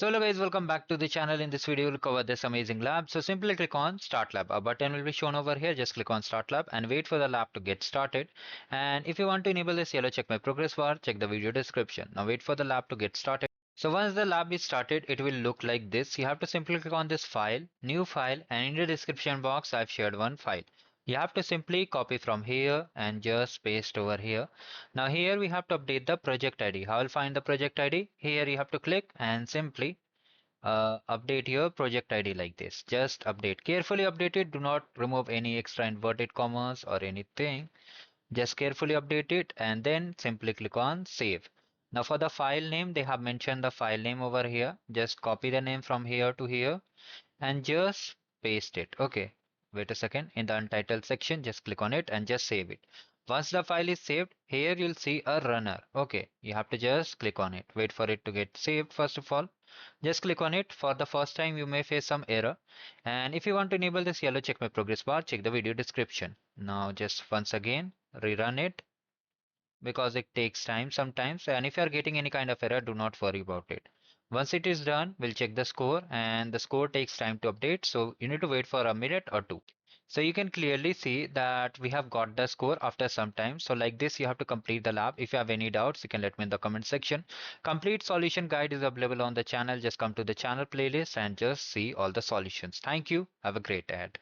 So hello guys, welcome back to the channel. In this video we'll cover this amazing lab. So simply click on start lab. A button will be shown over here. Just click on start lab and wait for the lab to get started. And if you want to enable this yellow check my progress bar, check the video description. Now wait for the lab to get started. So once the lab is started, it will look like this. You have to simply click on this file, new file, and in the description box I've shared one file. You have to simply copy from here and just paste over here. Now here we have to update the project ID. How will find the project ID? Here you have to click and simply update your project ID like this. Just update. Carefully update it. Do not remove any extra inverted commas or anything. Just carefully update it and then simply click on save. Now for the file name, they have mentioned the file name over here. Just copy the name from here to here and just paste it. Okay, wait a second. In the untitled section, just click on it and just save it. Once the file is saved, here you'll see a runner. Okay, you have to just click on it. Wait for it to get saved first of all. Just click on it. For the first time, you may face some error. And if you want to enable this yellow check my progress bar, check the video description. Now just once again, rerun it because it takes time sometimes. And if you are getting any kind of error, do not worry about it. Once it is done, we'll check the score and the score takes time to update. So you need to wait for a minute or two. So you can clearly see that we have got the score after some time. So like this, you have to complete the lab. If you have any doubts, you can let me in the comment section. Complete solution guide is available on the channel. Just come to the channel playlist and just see all the solutions. Thank you. Have a great day ahead.